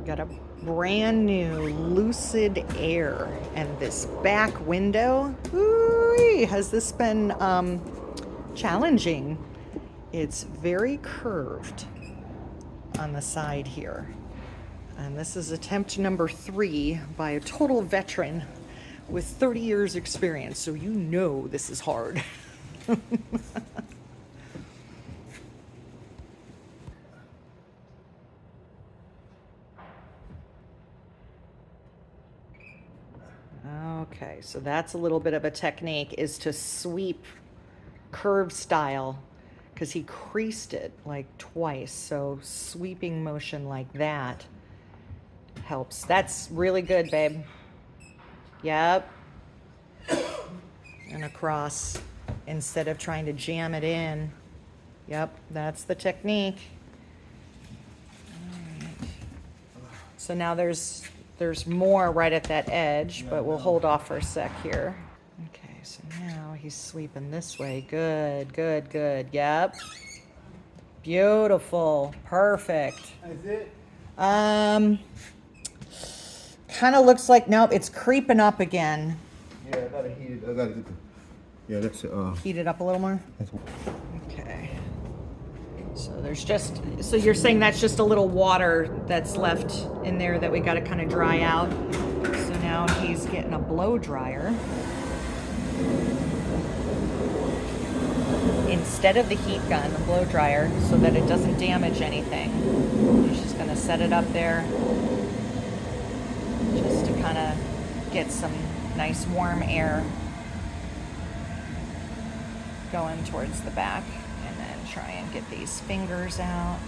Got a brand new Lucid Air, and this back window, ooh, has this been challenging? It's very curved on the side here. And this is attempt number 3 by a total veteran with 30 years experience, so you know this is hard. Okay, so that's a little bit of a technique, is to sweep curve style, because he creased it like twice, so sweeping motion like that helps. That's really good, babe. Yep. And across, instead of trying to jam it in. Yep, that's the technique. All right. So now there's more right at that edge, but we'll hold off for a sec here. Okay, so now he's sweeping this way. Good, good, good. Yep. Beautiful. Perfect. Is it? Kind of looks like, nope, it's creeping up again. Yeah, I gotta heat it. I gotta get the. Yeah, that's Heat it up a little more. That's, Okay. So there's just, so you're saying that's just a little water that's left in there that we got to kind of dry out. So now he's getting a blow dryer instead of the heat gun, the blow dryer, so that it doesn't damage anything. He's just going to set it up there just to kind of get some nice warm air going towards the back. Try and get these fingers out.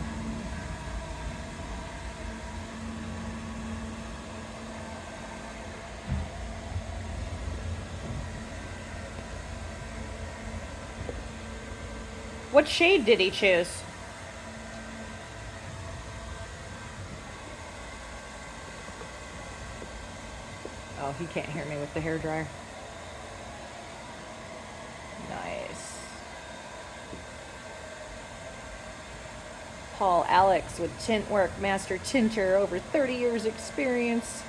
What shade did he choose? Oh, he can't hear me with the hairdryer. Nice. Paul Alix with Tintwork, master tinter, over 30 years experience,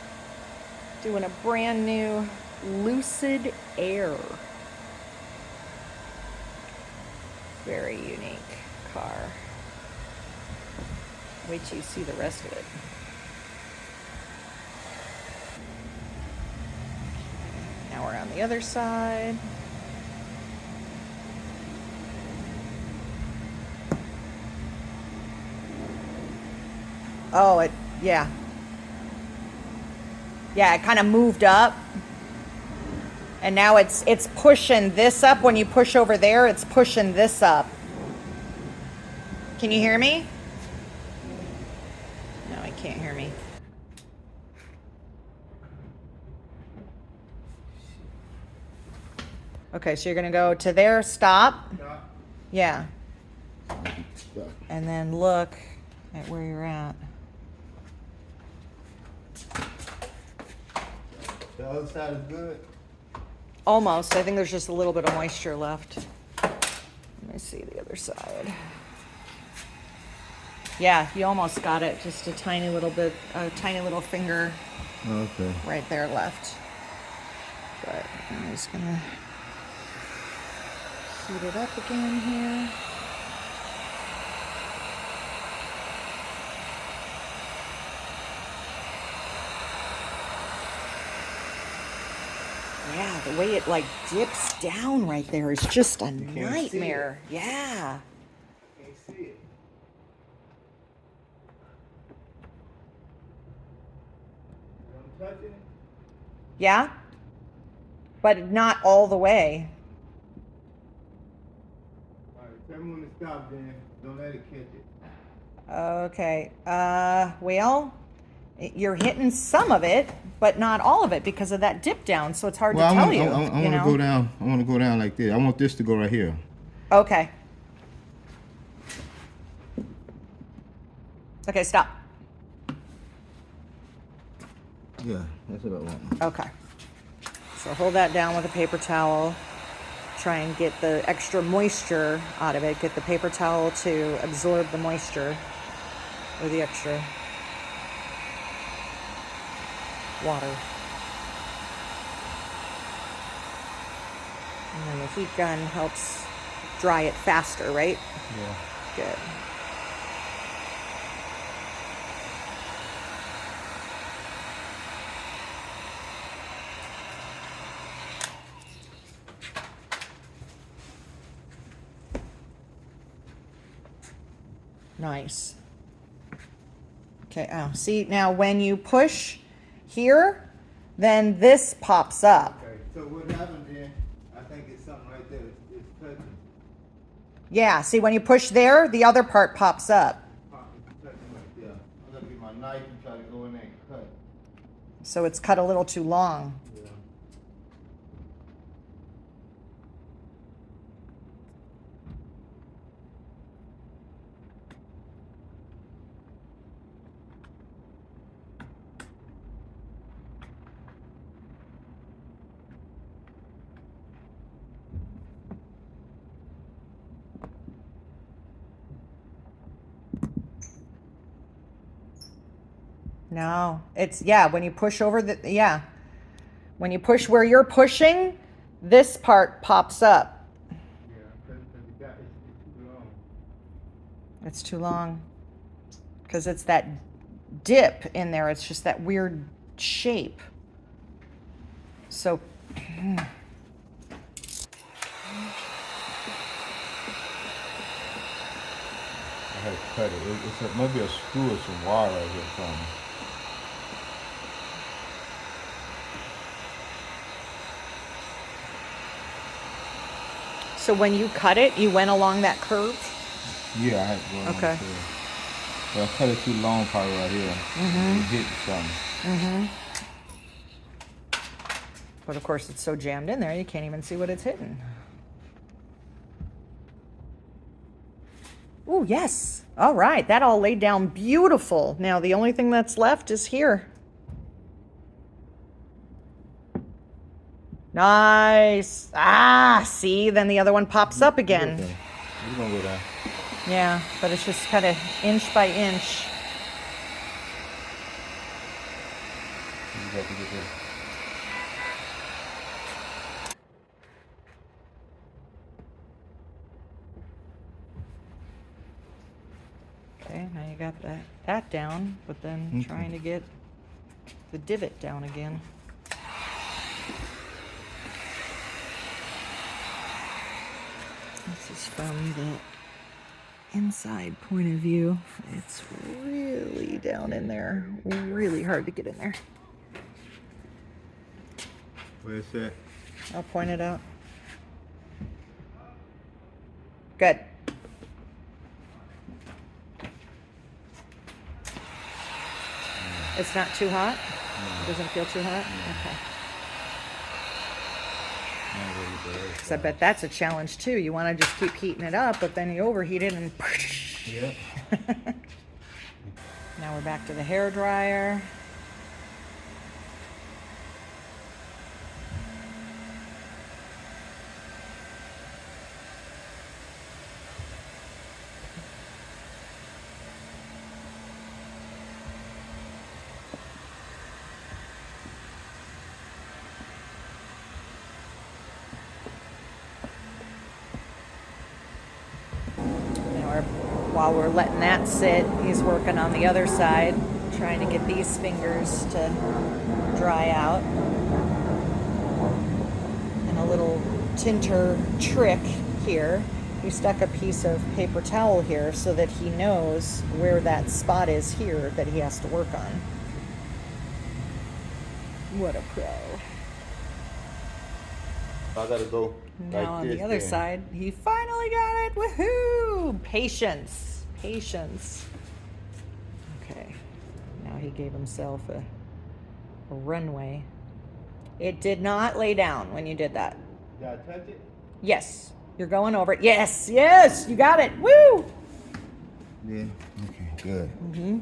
doing a brand new Lucid Air. Very unique car. Wait till you see the rest of it. Now we're on the other side. Oh, yeah. Yeah, it kind of moved up. And now it's pushing this up. When you push over there, it's pushing this up. Can you hear me? No, I can't hear me. Okay, so you're going to go to there, stop. Yeah. And then look at where you're at. the other side is good. Almost. I think there's just a little bit of moisture left. Let me see the other side. Yeah, you almost got it. Just a tiny little bit, a tiny little finger Okay. right there left. But I'm just gonna heat it up again here. Yeah, the way it like dips down right there is just a nightmare. Yeah. Can't see it. I'm touching it. Yeah? But not all the way. All right, tell me when to stop, then. Don't let it catch it. Okay. Well, you're hitting some of it, but not all of it because of that dip down. So it's hard to tell you. I want to go down. I want to go down like this. I want this to go right here. Okay. Okay, stop. Yeah, that's what I want. Okay. So hold that down with a paper towel. Try and get the extra moisture out of it. Get the paper towel to absorb the moisture or the extra. water. And then the heat gun helps dry it faster, right? Yeah. Good. Nice. Okay, oh, see, now when you push here, then this pops up. Okay, so what happened then? I think it's something right there. It's touching. Yeah, see, when you push there, the other part pops up. It's touching right there. I'm gonna get my knife and try to go in there and cut. So it's cut a little too long. Yeah. No, it's, yeah, when you push over the, yeah. When you push where you're pushing, this part pops up. Yeah, because it's too long. It's too long. Because it's that dip in there. It's just that weird shape. So, I had to cut it. It's maybe a screw or some wire right here from me. so when you cut it, you went along that curve? Yeah, I had to go on Okay. to it. But I cut it too long probably right here. It hit something. But of course, it's so jammed in there, you can't even see what it's hitting. Ooh, yes. All right, that all laid down beautiful. Now, the only thing that's left is here. Nice. Ah, see, then the other one pops up again. Okay. We're gonna go down. Yeah, but it's just kind of inch by inch. You got to get this. Okay, now you got that down, but then Okay. trying to get the divot down again. This is from the inside point of view. It's really down in there, really hard to get in there. Where's that? I'll point it out. Good. It's not too hot? Doesn't feel too hot? Okay. Now where you go. Because I bet that's a challenge too. You want to just keep heating it up, but then you overheat it and Yep. now we're back to the hair dryer. While we're letting that sit, he's working on the other side, trying to get these fingers to dry out. And a little tinter trick here. He stuck a piece of paper towel here so that he knows where that spot is here that he has to work on. What a pro. I gotta go. Now on the other side, he finally got it. Woohoo! Patience. Patience. Okay. Now he gave himself a runway. It did not lay down when you did that. Did I touch it? Yes. You're going over it. Yes. Yes. You got it. Woo! Yeah. Okay, good.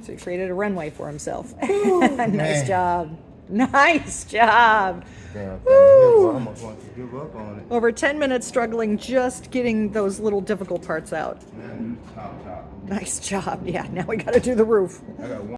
So he created a runway for himself. Nice job. Nice job. Damn thing. Woo! I almost want to give up on it. Over 10 minutes struggling just getting those little difficult parts out. Man, top. Nice job. Yeah, now we got to do the roof. I got one.